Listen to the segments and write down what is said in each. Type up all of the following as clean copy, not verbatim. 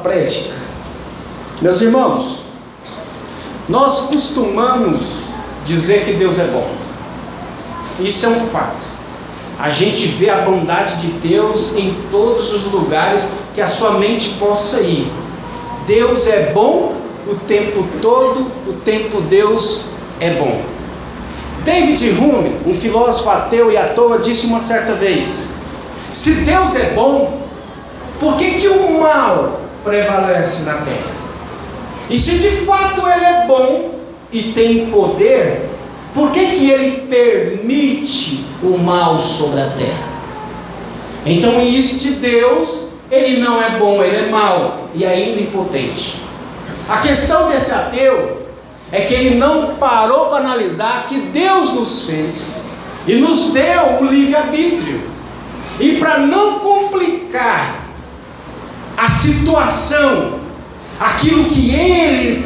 prédica. Meus irmãos, nós costumamos dizer que Deus é bom. Isso é um fato. A gente vê a bondade de Deus em todos os lugares que a sua mente possa ir. Deus é bom o tempo todo, o tempo Deus é bom. David Hume, um filósofo ateu e à toa, disse uma certa vez: se Deus é bom, por que o mal prevalece na terra? E se de fato Ele é bom e tem poder, por que Ele permite o mal sobre a terra? Então, este Deus, Ele não é bom, Ele é mau e ainda impotente. A questão desse ateu é que ele não parou para analisar que Deus nos fez e nos deu o livre-arbítrio. E para não complicar a situação, aquilo que Ele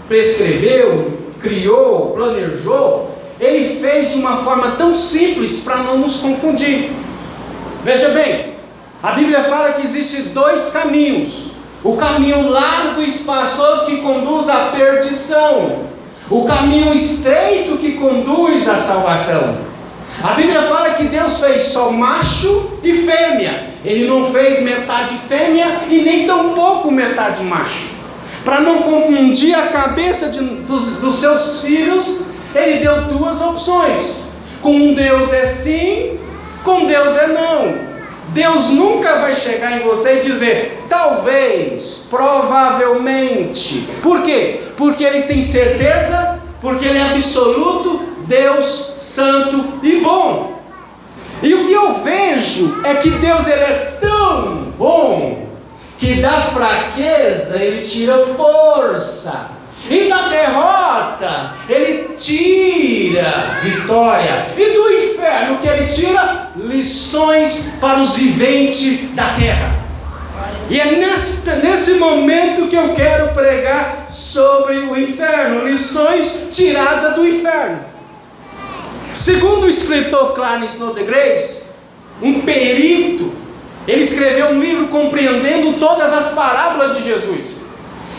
prescreveu, criou, planejou, Ele fez de uma forma tão simples para não nos confundir. Veja bem, a Bíblia fala que existem dois caminhos: o caminho largo e espaçoso que conduz à perdição, o caminho estreito que conduz à salvação. A Bíblia fala que Deus fez só macho e fêmea. Ele não fez metade fêmea e nem tampouco metade macho. Para não confundir a cabeça dos seus filhos, Ele deu duas opções: com Deus é sim, com Deus é não. Deus nunca vai chegar em você e dizer talvez, provavelmente. Por quê? Porque Ele tem certeza, porque Ele é absoluto, Deus santo e bom. E o que eu vejo é que Deus, Ele é tão bom que da fraqueza Ele tira força, e da derrota Ele tira vitória, e do inferno que Ele tira lições para os viventes da terra. E é nesse momento que eu quero pregar sobre o inferno, lições tiradas do inferno. Segundo o escritor Clarence Snodgrass, um perito, ele escreveu um livro compreendendo todas as parábolas de Jesus.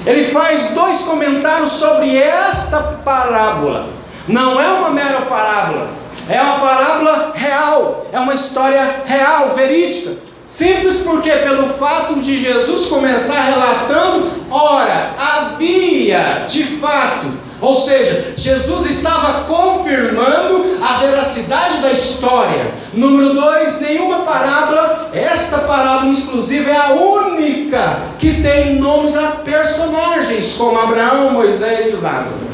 Ele faz dois comentários sobre esta parábola. Não é uma mera parábola, é uma parábola real, é uma história real, verídica. Simples porque pelo fato de Jesus começar relatando, ora, havia de fato, ou seja, Jesus estava confirmando a veracidade da história. Número 2, nenhuma parábola, esta parábola exclusiva é a única que tem nomes a personagens como Abraão, Moisés e Lázaro.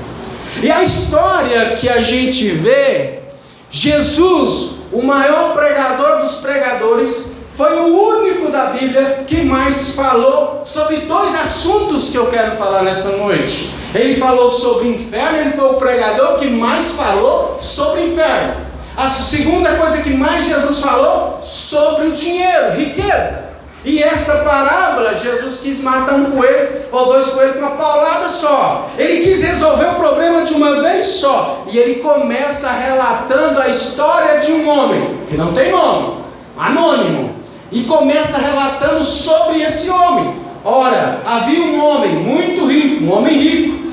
E a história que a gente vê, Jesus, o maior pregador dos pregadores, foi o único da Bíblia que mais falou sobre dois assuntos que eu quero falar nessa noite. Ele falou sobre o inferno, ele foi o pregador que mais falou sobre o inferno. A segunda coisa que mais Jesus falou, sobre o dinheiro, riqueza. E esta parábola, Jesus quis matar um coelho ou dois coelhos com uma paulada só. Ele quis resolver o problema de uma vez só. E ele começa relatando a história de um homem, que não tem nome, anônimo. E começa relatando sobre esse homem. Ora, havia um homem muito rico, um homem rico.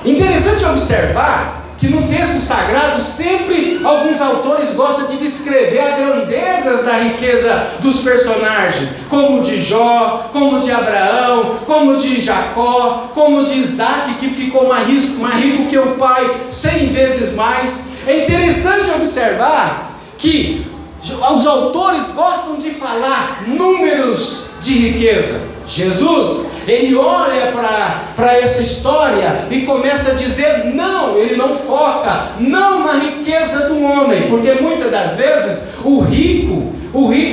Interessante observar que no texto sagrado sempre alguns autores gostam de descrever as grandezas da riqueza dos personagens, como de Jó, como de Abraão, como de Jacó, como de Isaac, que ficou mais rico que o pai 100 vezes mais. É interessante observar que os autores gostam de falar números de riqueza. Jesus, ele olha para essa história e começa a dizer não, ele não foca, não na riqueza do homem, porque muitas das vezes o rico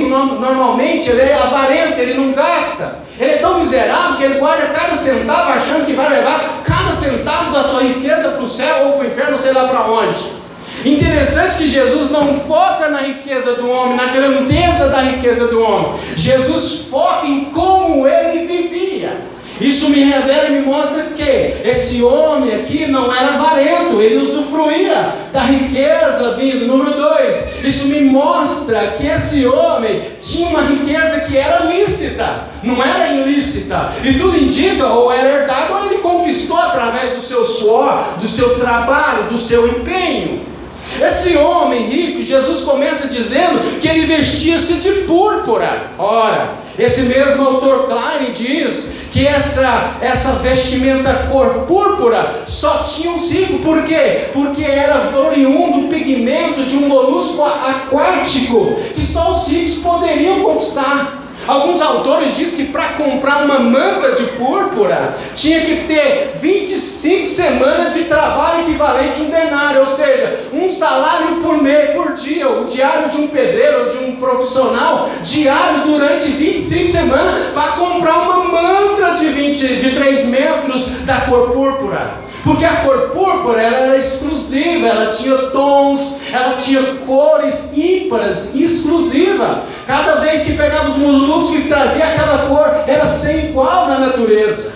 normalmente ele é avarento, ele não gasta, ele é tão miserável que ele guarda cada centavo achando que vai levar cada centavo da sua riqueza para o céu ou para o inferno, sei lá para onde. Interessante que Jesus não foca na riqueza do homem, na grandeza da riqueza do homem. Jesus foca em como ele vivia. Isso me revela e me mostra que esse homem aqui não era avarento, ele usufruía da riqueza vindo. Número 2, isso me mostra que esse homem tinha uma riqueza que era lícita, não era ilícita, e tudo indica, ou era herdado, ou ele conquistou através do seu suor, do seu trabalho, do seu empenho. Esse homem rico, Jesus começa dizendo que ele vestia-se de púrpura. Ora, esse mesmo autor Klein diz que essa vestimenta cor púrpura só tinha os ricos. Por quê? Porque era oriundo do pigmento de um molusco aquático que só os ricos poderiam conquistar. Alguns autores dizem que para comprar uma manta de púrpura tinha que ter 25 semanas de trabalho equivalente a um denário, ou seja, um salário por dia, o diário de um pedreiro ou de um profissional, diário durante 25 semanas para comprar uma manta de 3 metros da cor púrpura. Porque a cor púrpura ela era exclusiva, ela tinha tons, ela tinha cores ímpares, exclusiva. Cada vez que pegava os moluscos que trazia aquela cor, era sem igual na natureza.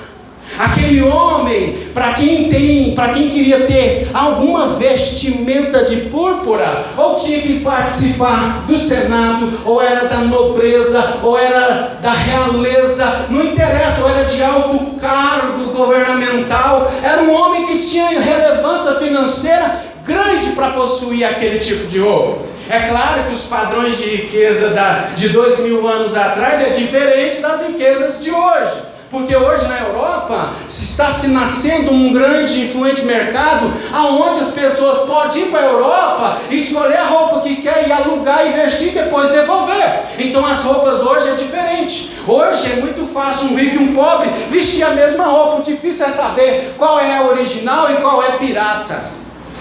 Aquele homem, para quem queria ter alguma vestimenta de púrpura, ou tinha que participar do Senado, ou era da nobreza, ou era da realeza, não interessa, ou era de alto cargo governamental, era um homem que tinha relevância financeira grande para possuir aquele tipo de roupa. É claro que os padrões de riqueza de 2000 anos atrás é diferente das riquezas de hoje. Porque hoje na Europa está se nascendo um grande e influente mercado, aonde as pessoas podem ir para a Europa e escolher a roupa que quer e alugar e vestir e depois devolver. Então as roupas hoje é diferente. Hoje é muito fácil um rico e um pobre vestir a mesma roupa. O difícil é saber qual é a original e qual é pirata.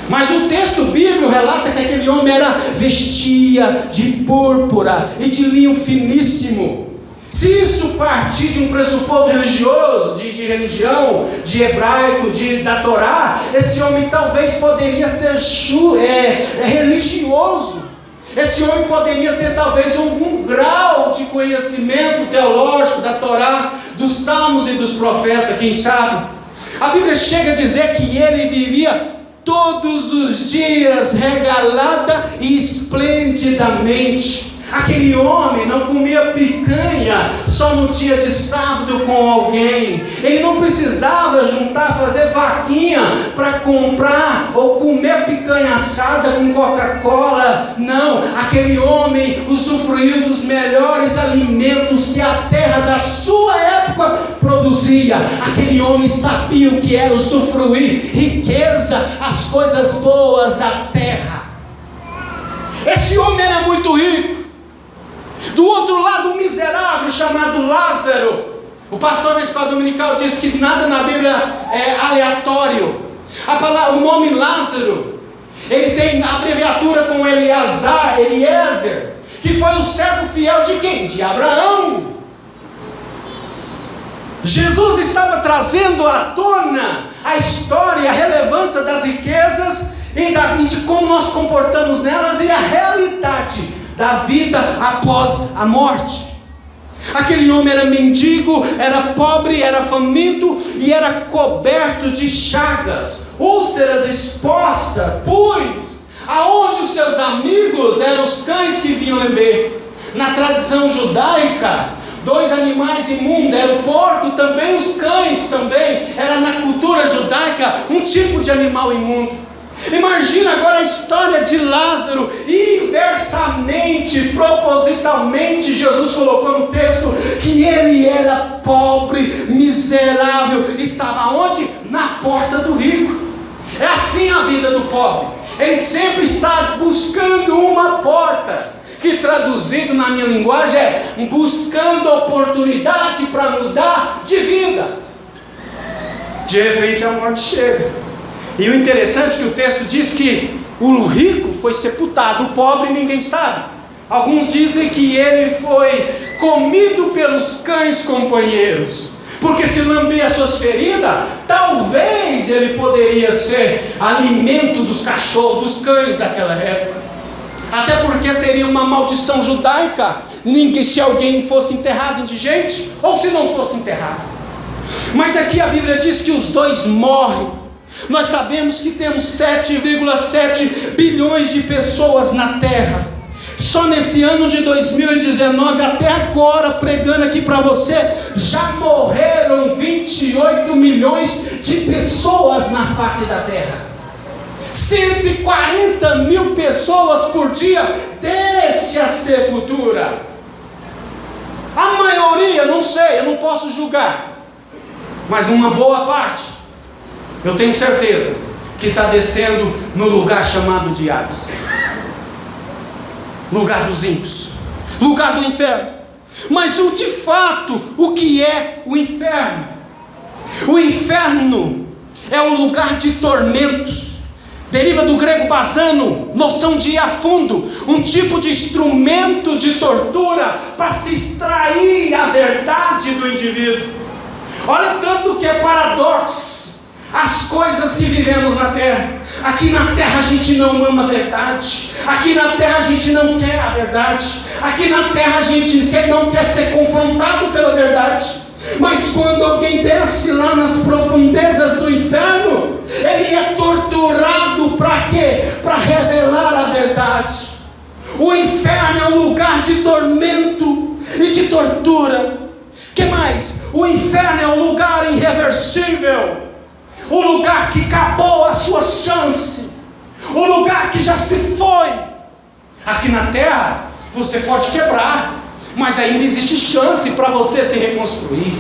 Mas o texto bíblico relata que aquele homem vestia de púrpura e de linho finíssimo. Se isso partir de um pressuposto religioso, de religião, de hebraico, da Torá, esse homem talvez poderia ser religioso. Esse homem poderia ter talvez algum grau de conhecimento teológico da Torá, dos salmos e dos profetas, quem sabe. A Bíblia chega a dizer que ele vivia todos os dias regalada e esplendidamente. Aquele homem não comia picanha só no dia de sábado com alguém. Ele não precisava fazer vaquinha para comprar ou comer picanha assada com Coca-Cola. Não, aquele homem usufruiu dos melhores alimentos que a terra da sua época produzia. Aquele homem sabia o que era usufruir riqueza, as coisas boas da terra. Esse homem era muito rico. Do outro lado, um miserável chamado Lázaro. O pastor da escola dominical diz que nada na Bíblia é aleatório. O nome Lázaro, ele tem abreviatura com Eliezer, que foi o servo fiel de quem? De Abraão. Jesus estava trazendo à tona a história, a relevância das riquezas e de como nós comportamos nelas e a realidade da vida após a morte. Aquele homem era mendigo, era pobre, era faminto e era coberto de chagas, úlceras expostas, pus, aonde os seus amigos eram os cães que vinham beber. Na tradição judaica, 2 animais imundos, era o porco, também os cães também, era na cultura judaica um tipo de animal imundo. Imagina agora a história de Lázaro. Inversamente, propositalmente, Jesus colocou no texto que ele era pobre, miserável, estava onde? Na porta do rico. É assim a vida do pobre. Ele sempre está buscando uma porta, que traduzido na minha linguagem é buscando oportunidade para mudar de vida. De repente a morte chega. E o interessante é que o texto diz que o rico foi sepultado, o pobre ninguém sabe. Alguns dizem que ele foi comido pelos cães companheiros, porque se lambia as suas feridas, talvez ele poderia ser alimento dos cachorros, dos cães daquela época. Até porque seria uma maldição judaica, se alguém fosse enterrado indigente, ou se não fosse enterrado. Mas aqui a Bíblia diz que os dois morrem. Nós sabemos que temos 7,7 bilhões de pessoas na Terra. Só nesse ano de 2019, até agora, pregando aqui para você, já morreram 28 milhões de pessoas na face da Terra. 140 mil pessoas por dia desce a sepultura. A maioria, não sei, eu não posso julgar, mas uma boa parte, eu tenho certeza, que está descendo no lugar chamado de Hades, lugar dos ímpios, lugar do inferno. Mas de fato, o que é o inferno? O inferno é um lugar de tormentos. Deriva do grego basano, noção de ir a fundo, um tipo de instrumento de tortura para se extrair a verdade do indivíduo. Olha tanto que é paradoxo as coisas que vivemos na terra. Aqui na terra a gente não ama a verdade, aqui na terra a gente não quer a verdade, aqui na terra a gente não quer ser confrontado pela verdade. Mas quando alguém desce lá nas profundezas do inferno, ele é torturado para quê? Para revelar a verdade. O inferno é um lugar de tormento e de tortura. Que mais? O inferno é um lugar irreversível, o lugar que acabou a sua chance, o lugar que já se foi. Aqui na terra você pode quebrar, mas ainda existe chance para você se reconstruir.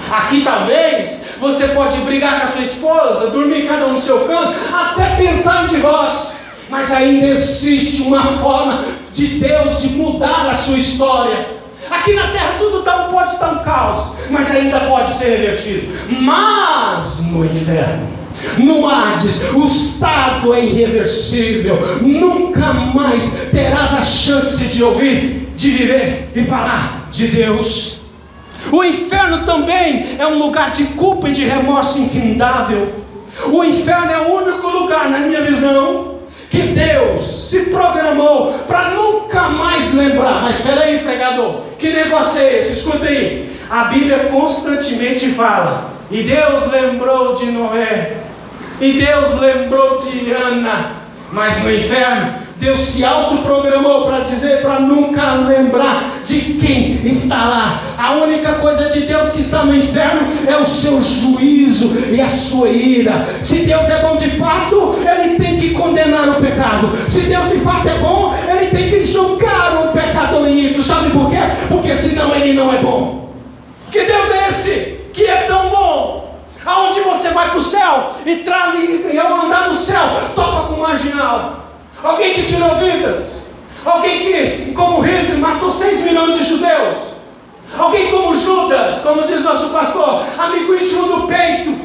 Aqui talvez você pode brigar com a sua esposa, dormir cada um no seu canto, até pensar em divórcio, mas ainda existe uma forma de Deus de mudar a sua história. Aqui na terra tudo pode estar um caos, mas ainda pode ser revertido. Mas no inferno, no Hades, o estado é irreversível. Nunca mais terás a chance de ouvir, de viver e falar de Deus. O inferno também é um lugar de culpa e de remorso infindável. O inferno é o único lugar, na minha visão, que Deus se programou para nunca mais lembrar. Mas espera aí, pregador, que negócio é esse? Escuta aí, a Bíblia constantemente fala: e Deus lembrou de Noé, e Deus lembrou de Ana. Mas no inferno, Deus se autoprogramou para dizer, para nunca lembrar de quem está lá. A única coisa de Deus que está no inferno é o seu juízo e a sua ira. Se Deus é bom de fato, Ele tem que condenar o pecado. Se Deus de fato é bom, Ele tem que julgar o pecador ímpio. Sabe por quê? Porque senão Ele não é bom. Que Deus é esse que é tão bom? Aonde você vai para o céu e ao andar no céu topa com um marginal, alguém que tirou vidas, alguém que, como Hitler, matou 6 milhões de judeus, alguém como Judas, como diz nosso pastor, amigo íntimo do peito,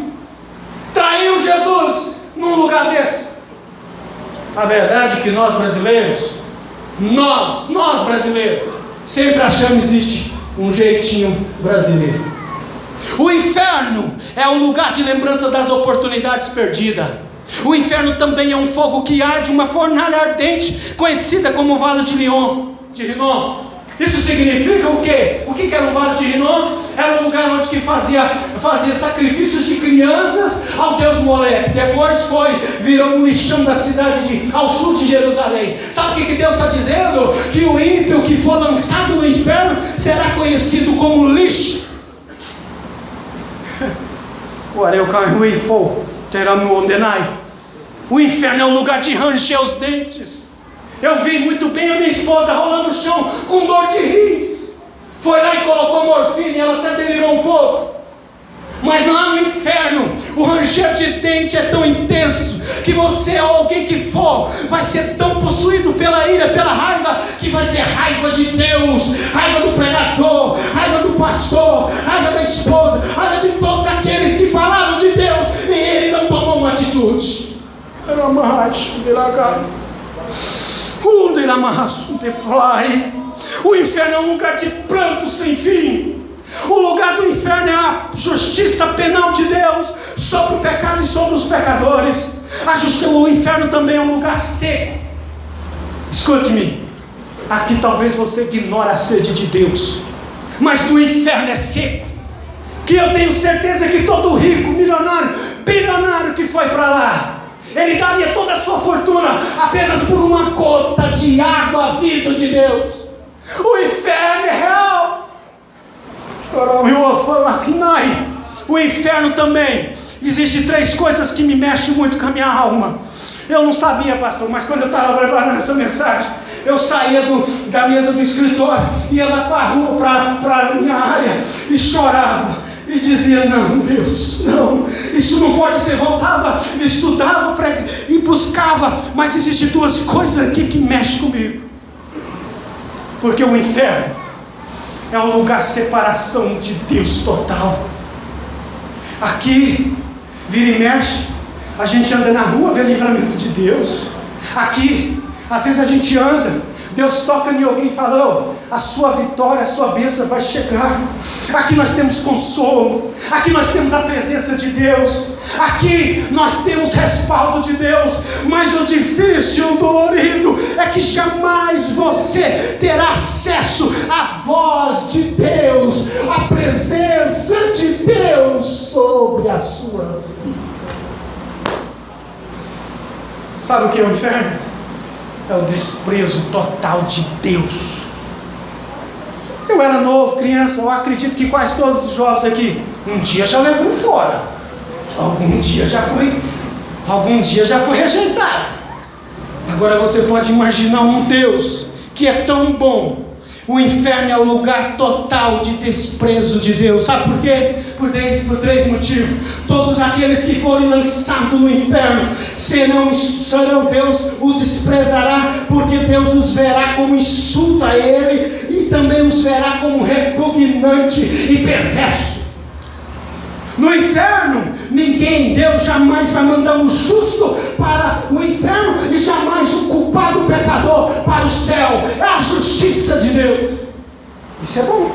traiu Jesus num lugar desse. A verdade é que nós brasileiros, nós brasileiros, sempre achamos que existe um jeitinho brasileiro. O inferno é um lugar de lembrança das oportunidades perdidas. O inferno também é um fogo que arde, uma fornalha ardente, conhecida como o Vale de Rinom. Isso significa o quê? O que era o Vale de Rinom? Era um lugar onde que fazia sacrifícios de crianças ao deus Moleque. Depois virou um lixão da cidade ao sul de Jerusalém. Sabe o que Deus está dizendo? Que o ímpio que for lançado no inferno será conhecido como lixo. O inferno é um lugar de ranger os dentes. Eu vi muito bem a minha esposa rolando no chão com dor de rins. Foi lá e colocou morfina e ela até delirou um pouco. Mas lá no inferno, o ranger de dente é tão intenso que você ou alguém que for vai ser tão possuído pela ira, pela raiva, que vai ter raiva de Deus, raiva do pregador, raiva do pastor, raiva da esposa, raiva de todos aqueles que falaram de Deus e ele não tomou uma atitude. O inferno é um lugar de pranto sem fim. O lugar do inferno é a justiça penal de Deus sobre o pecado e sobre os pecadores. O inferno também é um lugar seco. Escute-me, aqui talvez você ignore a sede de Deus, mas no inferno é seco. que eu tenho certeza que todo rico, milionário, bilionário que foi para lá, ele daria toda a sua fortuna apenas por uma gota de água vindo de Deus. O inferno é real. O inferno também. Existem 3 coisas que me mexem muito com a minha alma. Eu não sabia, pastor, mas quando eu estava preparando essa mensagem, eu saía da mesa do escritório, ia lá para a rua, para a minha área, e chorava, e dizia: não, Deus, não, isso não pode ser. Voltava, estudava e buscava, mas existem 2 coisas aqui que mexem comigo, porque o inferno é um lugar de separação de Deus total. Aqui, vira e mexe, a gente anda na rua, vê livramento de Deus. Aqui, às vezes a gente anda, Deus toca em alguém e fala: a sua vitória, a sua bênção vai chegar. Aqui nós temos consolo, aqui nós temos a presença de Deus, aqui nós temos respaldo de Deus. Mas o difícil, o dolorido, é que jamais você terá acesso à voz de Deus, à presença de Deus sobre a sua vida. Sabe o que é o inferno? É o desprezo total de Deus. Eu era novo, criança, eu acredito que quase todos os jovens aqui, um dia já levou fora, algum dia já foi rejeitado. Agora você pode imaginar um Deus que é tão bom. O inferno é o lugar total de desprezo de Deus. Sabe por quê? Por 3 motivos. Todos aqueles que forem lançados no inferno serão Deus os desprezará, porque Deus os verá como insulto a Ele, e também os verá como repugnante e perverso. No inferno, Deus jamais vai mandar um justo para o inferno, e jamais o culpado, o pecador, para o céu. É a justiça de Deus. Isso é bom.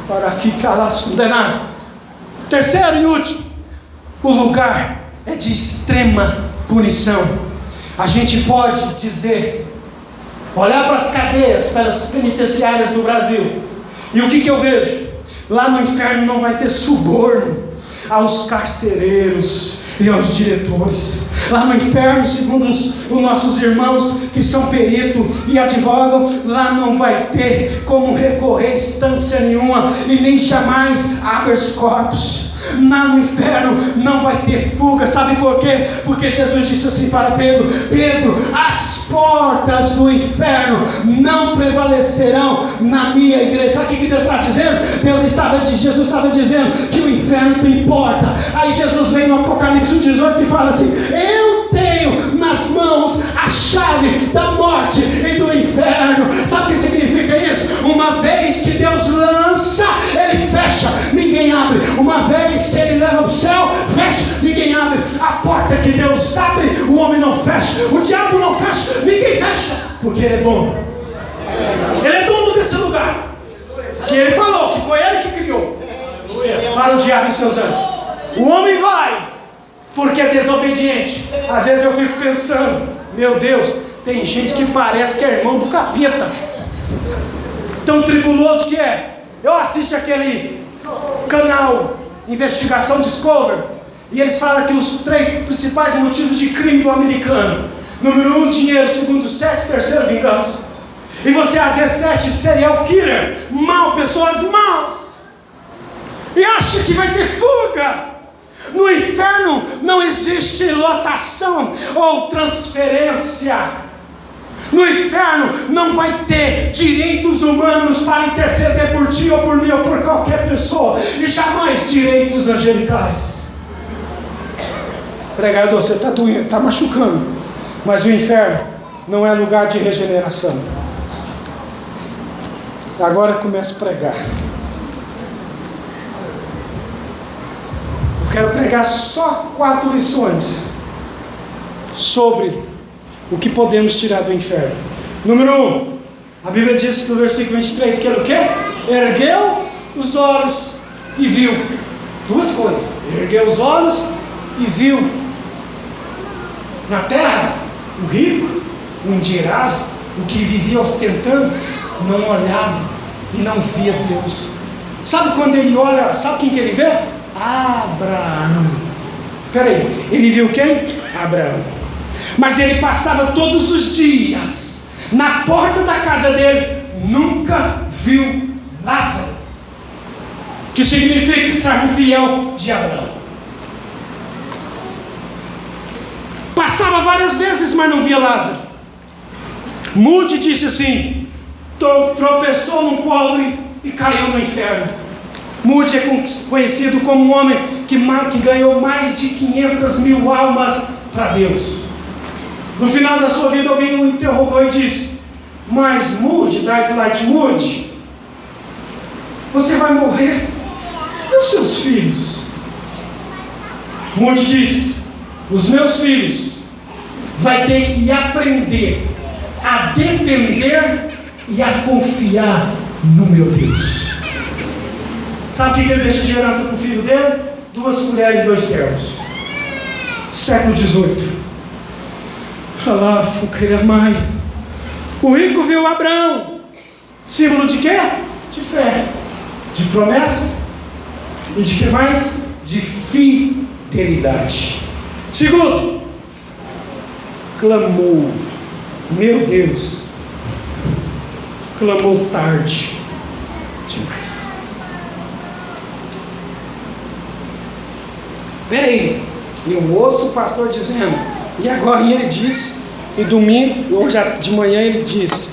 Para aqui calar. Terceiro e último, o lugar é de extrema punição. A gente pode dizer, olhar para as cadeias, para as penitenciárias do Brasil, e o que eu vejo? Lá no inferno não vai ter suborno aos carcereiros e aos diretores. Lá no inferno, segundo os nossos irmãos que são peritos e advogam, lá não vai ter como recorrer instância nenhuma, e nem jamais habeas corpus. Lá no inferno não vai ter fuga. Sabe por quê? Porque Jesus disse assim para Pedro: Pedro, as portas do inferno não prevalecerão na minha igreja. Sabe o que Deus está dizendo? Jesus estava dizendo que o inferno tem porta. Aí Jesus vem no Apocalipse 18 e fala assim: eu tenho nas mãos a chave da morte e do inferno. Sabe o que significa isso? Uma vez que Deus lança, Ele fecha, ninguém abre. Uma vez que Ele leva para o céu, fecha, ninguém abre. A porta que Deus abre, o homem não fecha, o diabo não fecha, ninguém fecha, porque Ele é dono. Ele é dono desse lugar, que Ele falou que foi Ele que criou para o diabo e seus anjos. O homem vai porque é desobediente. Às vezes eu fico pensando: meu Deus, tem gente que parece que é irmão do capeta, tão tribuloso que é. Eu assisto aquele canal Investigação Discovery, e eles falam que os 3 principais motivos de crime do americano: número 1, dinheiro; segundo, sexo; terceiro, vingança. E você às vezes assiste serial killer, pessoas maus, e acha que vai ter fuga. No inferno não existe lotação ou transferência. No inferno não vai ter direitos humanos para interceder por ti ou por mim ou por qualquer pessoa, e jamais direitos angelicais. Pregador, você está doendo, está machucando. Mas o inferno não é lugar de regeneração. Agora começa a pregar. Eu quero pregar só 4 lições sobre o que podemos tirar do inferno. Número 1, a Bíblia diz no versículo 23 que era o quê? Ergueu os olhos e viu. 2 coisas: ergueu os olhos e viu. Na terra, o rico, o endinheirado, o que vivia ostentando, não olhava e não via Deus. Sabe quando ele olha, sabe quem que ele vê? Abraão. Peraí, ele viu quem? Abraão. Mas ele passava todos os dias na porta da casa dele, nunca viu Lázaro, que significa servo fiel de Abraão. Passava várias vezes, mas não via Lázaro. Moody disse assim: tropeçou num pobre e caiu no inferno. Moody é conhecido como um homem que ganhou mais de 500 mil almas para Deus. No final da sua vida, alguém o interrogou e disse: mas Moody, Dwight Moody, você vai morrer, e os seus filhos? Moody disse: os meus filhos vai ter que aprender a depender e a confiar no meu Deus. Sabe o que ele deixa de herança para o filho dele? 2 colheres, 2 termos. Século XVIII. Alá, Fucreiamai. O rico viu Abraão, símbolo de quê? De fé, de promessa e de que mais? De fidelidade. Segundo, clamou. Meu Deus, clamou tarde demais. Peraí, eu ouço o pastor dizendo, e agora ele disse, e domingo, hoje de manhã ele disse,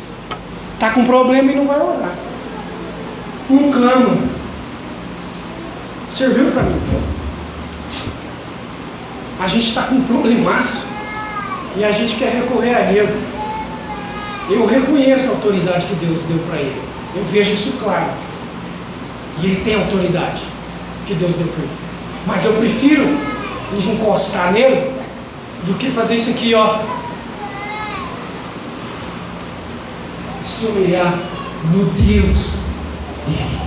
está com problema e não vai orar, não clama. Serviu para mim. A gente está com um problemaço e a gente quer recorrer a ele. Eu reconheço a autoridade que Deus deu para ele, eu vejo isso claro, e ele tem a autoridade que Deus deu para ele, mas eu prefiro encostar nele do que fazer isso aqui, ó, se humilhar no Deus dele.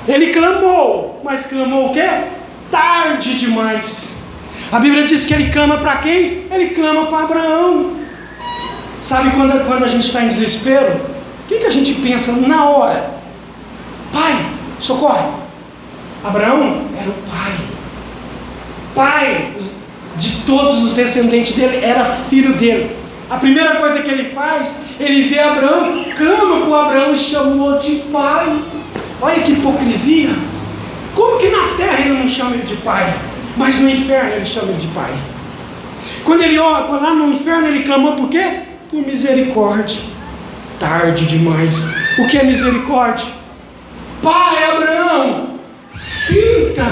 Ele clamou, mas clamou o quê? Tarde demais. A Bíblia diz que ele clama para quem? Ele clama para Abraão. Sabe quando a gente está em desespero? O que a gente pensa na hora? Pai, socorre. Abraão era o pai de todos os descendentes dele, era filho dele. A primeira coisa que ele faz, ele vê Abraão, clama por Abraão e chamou de pai. Olha que hipocrisia. Como que na terra ele não chama ele de pai, mas no inferno ele chama ele de pai? Quando ele ora, lá no inferno ele clamou por quê? Por misericórdia. Tarde demais. O que é misericórdia? Pai Abraão, sinta,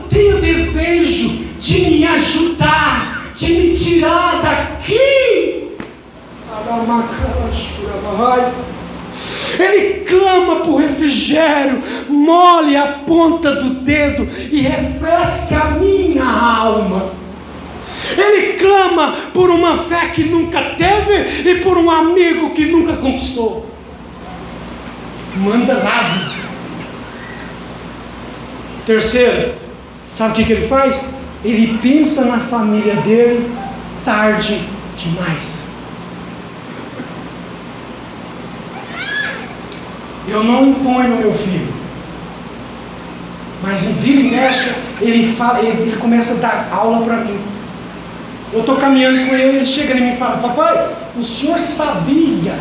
tenha desejo de me ajudar, de me tirar daqui. Ele clama por refrigério, molhe a ponta do dedo e refresque a minha alma. Ele clama por uma fé que nunca teve e por um amigo que nunca conquistou. Manda Lázaro. Terceiro, sabe o que ele faz? Ele pensa na família dele tarde demais. Eu não imponho no meu filho, mas em vira e mexe, ele começa a dar aula para mim. Eu estou caminhando com ele, ele chega em mim e fala: papai, o senhor sabia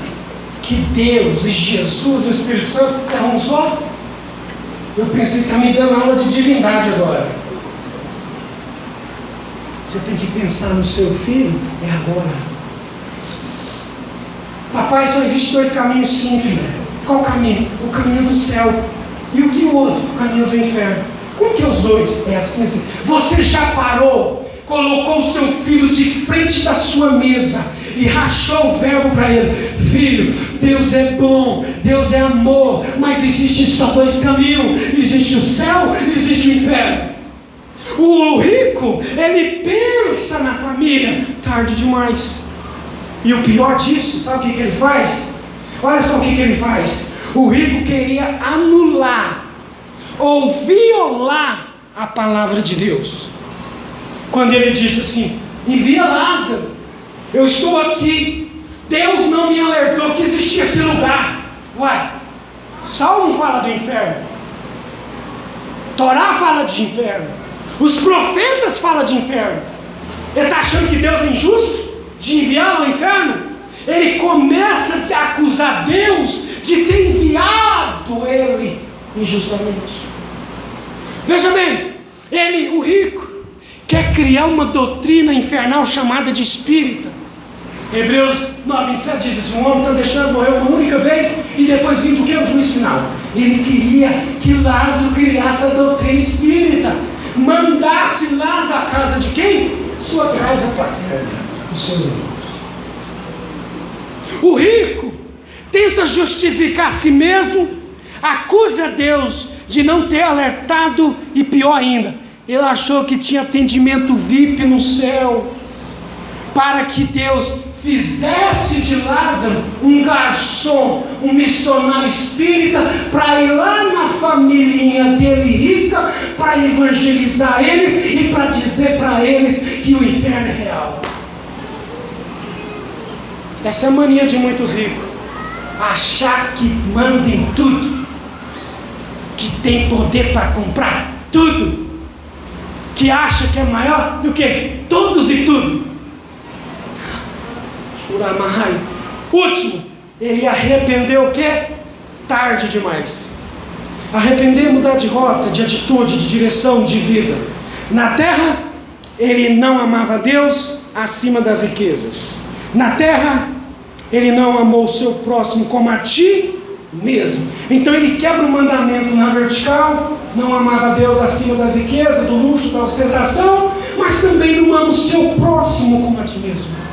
que Deus e Jesus e o Espírito Santo é um só? Eu pensei, está me dando aula de divindade agora. Você tem que pensar no seu filho, é agora. Papai, só existe 2 caminhos, sim, filho. Qual caminho? O caminho do céu. E o que o outro? O caminho do inferno. Como que os dois? É assim. Você já parou, colocou o seu filho de frente da sua mesa e rachou o verbo para ele: filho, Deus é bom, Deus é amor, mas existe só 2 caminhos: existe o céu e existe o inferno. O rico, ele pensa na família tarde demais. E o pior disso, sabe o que ele faz? Olha só o que ele faz. O rico queria anular ou violar a palavra de Deus, quando ele disse assim: envia Lázaro, eu estou aqui Deus não me alertou que existia esse lugar. Uai, Salmo fala do inferno, Torá fala de inferno, os profetas falam de inferno. Ele está achando que Deus é injusto de enviá-lo ao inferno? Ele começa a acusar Deus de ter enviado ele injustamente. Veja bem, ele, o rico, quer criar uma doutrina infernal chamada de espírita. Hebreus 9:27 diz assim: um homem está deixando morrer uma única vez e depois vindo o que? O juízo final. Ele queria que Lázaro criasse a doutrina espírita, mandasse Lázaro à casa de quem? Sua casa paterna, os seus irmãos. O rico tenta justificar a si mesmo, acusa Deus de não ter alertado e pior ainda, ele achou que tinha atendimento VIP no céu, para que Deus fizesse de Lázaro um garçom, um missionário espírita, para ir lá na família dele rica, para evangelizar eles e para dizer para eles que o inferno é real. Essa é a mania de muitos ricos, achar que manda em tudo, que tem poder para comprar tudo, que acha que é maior do que todos e tudo. Último, ele arrependeu o quê? Tarde demais. Arrepender é mudar de rota, de atitude, de direção, de vida. Na terra, ele não amava Deus acima das riquezas. Na terra, ele não amou o seu próximo como a ti mesmo. Então ele quebra o mandamento na vertical, não amava Deus acima das riquezas, do luxo, da ostentação, mas também não ama o seu próximo como a ti mesmo.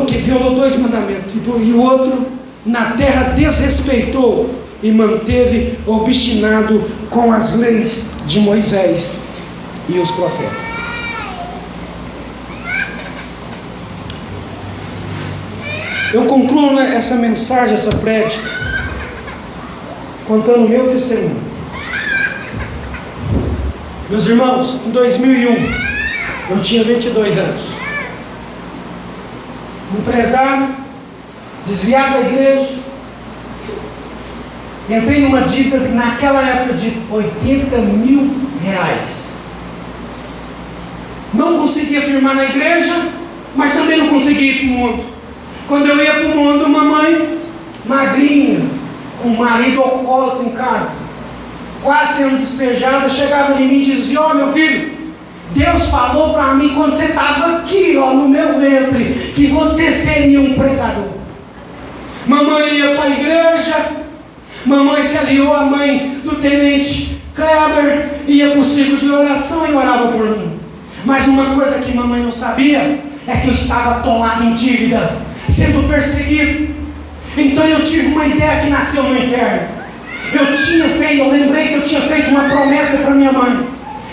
Que violou 2 mandamentos, e o outro, na terra, desrespeitou e manteve obstinado com as leis de Moisés e os profetas. Eu concluo essa mensagem, essa prédica, contando o meu testemunho. Meus irmãos, em 2001, eu tinha 22 anos. Empresário, desviado da igreja, entrei numa dívida naquela época de R$80 mil. Não conseguia firmar na igreja, mas também não conseguia ir para o mundo. Quando eu ia para o mundo, mamãe magrinha, com o marido alcoólatra em casa, quase sendo despejada, chegava em mim e dizia: ó, meu filho, Deus falou para mim quando você estava aqui, ó, no meu ventre, que você seria um pregador. Mamãe ia para a igreja, mamãe se aliou à mãe do tenente Kleber, ia para o círculo de oração e orava por mim. Mas uma coisa que mamãe não sabia é que eu estava atolado em dívida, sendo perseguido. Então eu tive uma ideia que nasceu no inferno. Eu lembrei que eu tinha feito uma promessa para minha mãe.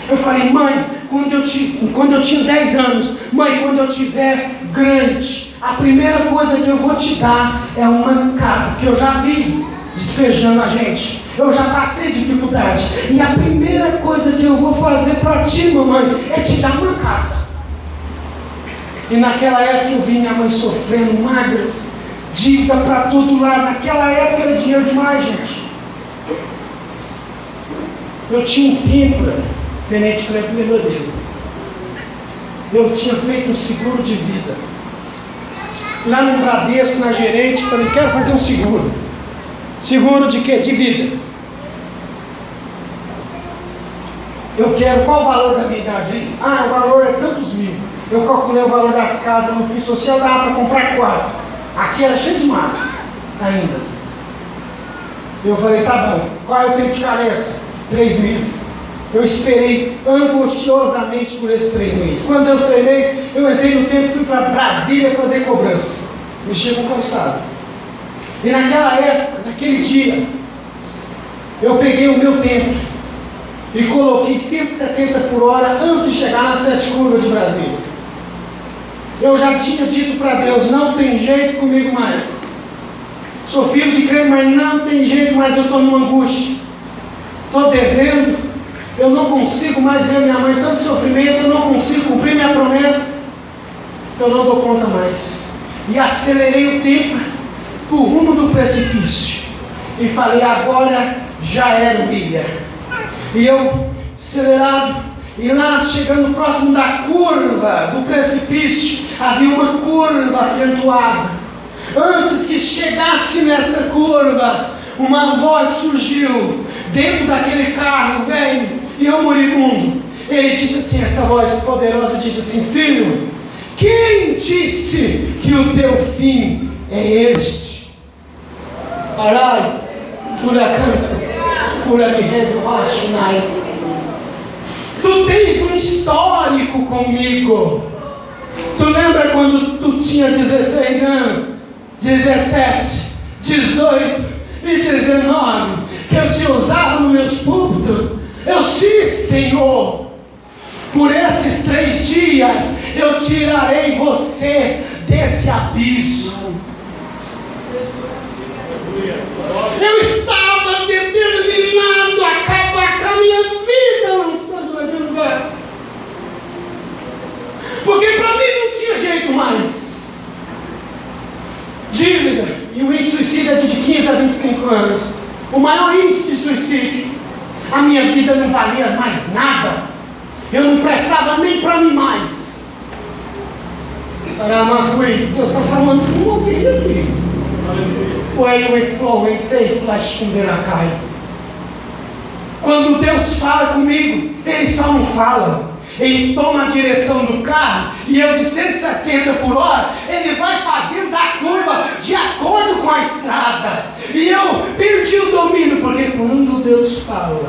Eu falei: mãe, quando eu tinha 10 anos, mãe, quando eu tiver grande, a primeira coisa que eu vou te dar é uma casa, porque eu já vi despejando a gente, eu já passei dificuldade, e a primeira coisa que eu vou fazer para ti, mamãe, é te dar uma casa. E naquela época eu vi minha mãe sofrendo, magra, dívida para todo lado. Naquela época era dinheiro demais, gente. Eu tinha um Tempra, tenente Kleber lembra dele. Eu tinha feito um seguro de vida. Fui lá no Bradesco, na gerente, falei: quero fazer um seguro. Seguro de quê? De vida. Eu quero, qual o valor da minha idade aí? O valor é tantos mil. Eu calculei o valor das casas no FII Social, dava para comprar 4. Aqui era cheio de mato ainda. Eu falei: tá bom, qual é o tempo de carência? 3 meses. Eu esperei angustiosamente por esses 3 meses. Quando deu os 3 meses, eu entrei no tempo e fui para Brasília fazer cobrança. Mexi com o calçado. E naquela época, naquele dia, eu peguei o meu tempo e coloquei 170 por hora antes de chegar nas 7 curvas de Brasília. Eu já tinha dito para Deus: não tem jeito comigo mais. Sou filho de crente, mas não tem jeito mais. Eu estou numa angústia. Estou devendo. Eu não consigo mais ver minha mãe tanto sofrimento. Eu não consigo cumprir minha promessa. eu não dou conta mais. E acelerei o tempo para o rumo do precipício. E falei, agora já era, William. E eu, acelerado, e lá chegando próximo da curva do precipício, havia uma curva acentuada. Antes que chegasse nessa curva, uma voz surgiu dentro daquele carro velho, e eu moribundo. Ele disse assim, essa voz poderosa disse assim, filho, quem disse que o teu fim é este? Arai, furacanto, furamiredo, racionai. Tu tens um histórico comigo. Tu lembra quando tu tinha 16 anos, 17, 18 e 19, que eu te usava nos meus púlpitos? Eu sim, Senhor. Por esses 3 dias eu tirarei você desse abismo. Eu estava determinado a acabar com a minha vida lançando naquele lugar, porque para mim não tinha jeito mais. Dívida, e o índice de suicídio é de 15 a 25 anos. O maior índice de suicídio. A minha vida não valia mais nada. Eu não prestava nem para mim mais. Deus está falando com alguém aqui. Quando Deus fala comigo, Ele só não fala. Ele toma a direção do carro e eu de 170 por hora, Ele vai fazendo a curva de acordo com a estrada. E eu perdi o domínio, porque quando Deus fala,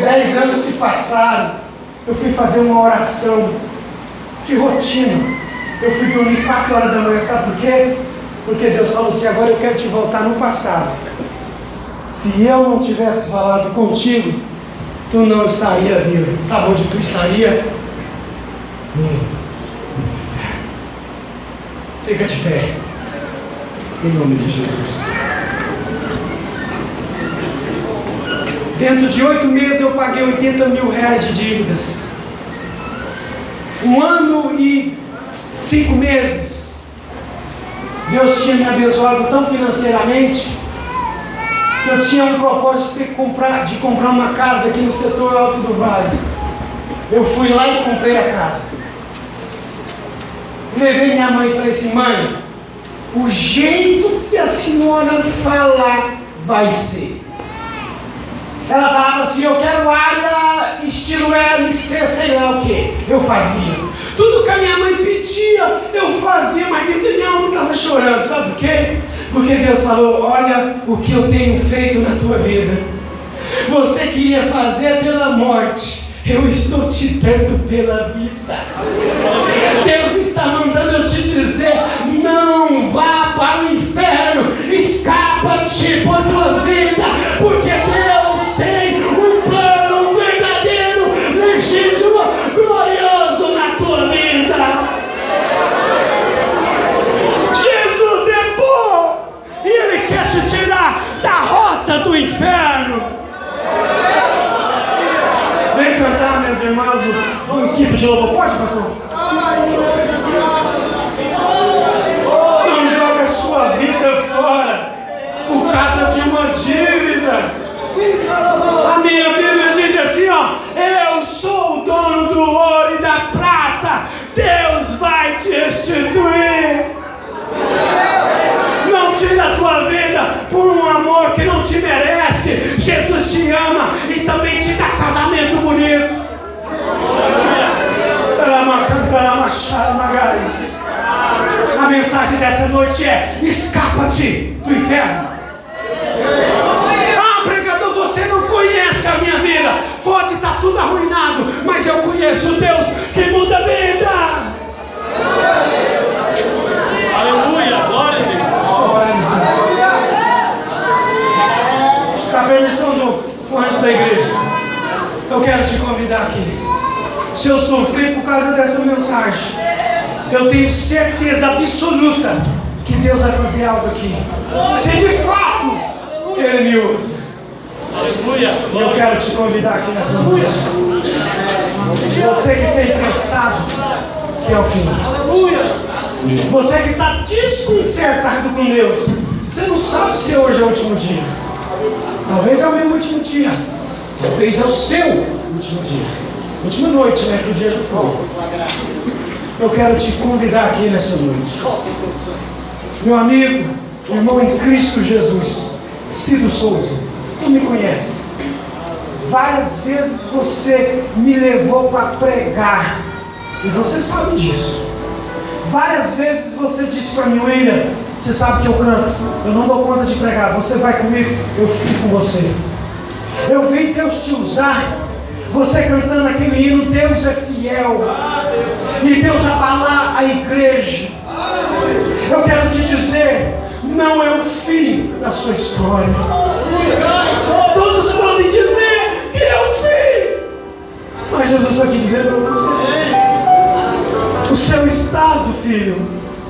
10 anos se passaram. Eu fui fazer uma oração de rotina. Eu fui dormir 4 horas da manhã, sabe por quê? Porque Deus falou assim, agora eu quero te voltar no passado. Se eu não tivesse falado contigo, tu não estaria vivo. Sabe onde tu estaria? Fica de pé, em nome de Jesus. Dentro de 8 meses eu paguei 80 mil reais de dívidas. 1 ano e 5 meses. Deus tinha me abençoado tão financeiramente que eu tinha um propósito de comprar uma casa aqui no setor alto do Vale. Eu fui lá e comprei a casa. Levei minha mãe e falei assim, mãe, o jeito que a senhora falar vai ser. Ela falava assim, eu quero área estilo LC, sei lá o que. Eu fazia. Tudo que a minha mãe pedia, eu fazia, mas dentro da minha alma estava chorando. Sabe por quê? Porque Deus falou, olha o que eu tenho feito na tua vida. Você queria fazer pela morte, eu estou te dando pela vida. Deus está mandando eu te dizer, não vá para o inferno, escapa-te por tua vida, porque Deus tem um plano verdadeiro, legítimo, glorioso na tua vida. Jesus é bom e Ele quer te tirar da rota do inferno. Vem cantar, meus irmãos, o equipe de louvor. Pode, pastor? Não joga sua vida fora por causa de uma dívida. A minha Bíblia diz assim, ó, eu sou o dono do ouro e da prata, Deus vai te restituir. Não tira a tua vida por um amor que não te merece. Jesus te ama e também te dá casamento bonito. A mensagem dessa noite é, escapa-te do inferno. Ah, pregador, você não conhece a minha vida. Pode estar tudo arruinado, mas eu conheço o Deus que muda a vida. Aleluia, glória a Deus. Com a permissão do anjo da igreja, eu quero te convidar aqui. Se eu sofrer por causa dessa mensagem, eu tenho certeza absoluta que Deus vai fazer algo aqui. Se de fato Ele me usa. Aleluia. E eu quero te convidar aqui nessa noite. Você que tem pensado que é o fim. Você que está desconcertado com Deus. Você não sabe se hoje é o último dia. Talvez é o meu último dia. Talvez é o seu último dia. Última noite, né? Que o dia já foi. Eu quero te convidar aqui nessa noite. Meu amigo, irmão em Cristo Jesus, Cido Souza, tu me conhece. Várias vezes você me levou para pregar. E você sabe disso. Várias vezes você disse para mim, William, você sabe que eu canto, eu não dou conta de pregar, você vai comigo, eu fico com você. Eu vi Deus te usar, você cantando aquele hino, Deus é fiel, e Deus abalar a igreja. Eu quero te dizer, não é o fim da sua história. Todos podem dizer que é o fim, mas Jesus vai te dizer para você, o seu estado, filho,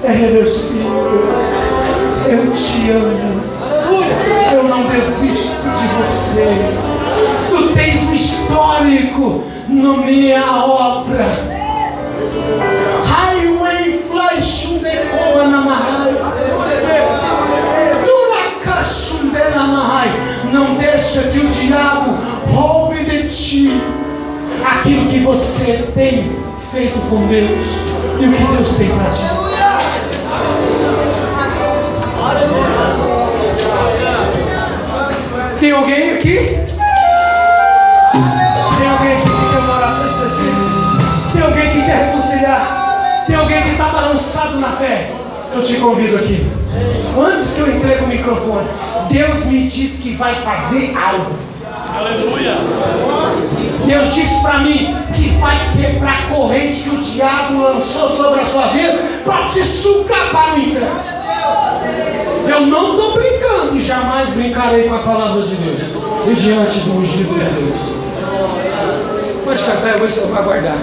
é reversível. Eu te amo. Eu não desisto de você. Tu tens um histórico na minha obra. Highway Flash não deixa que o diabo roube de ti aquilo que você tem feito com Deus e o que Deus tem para ti. Tem alguém aqui? Tem alguém aqui que quer uma oração específica? Tem alguém que quer reconciliar? Tem alguém que está balançado na fé? Eu te convido aqui. Antes que eu entregue o microfone, Deus me diz que vai fazer algo. Aleluia. Deus disse para mim que vai quebrar a corrente que o diabo lançou sobre a sua vida para te sucar para o inferno. Eu não estou brincando e jamais brincarei com a palavra de Deus e diante do ungido de Deus. Pode cantar, eu vou aguardar.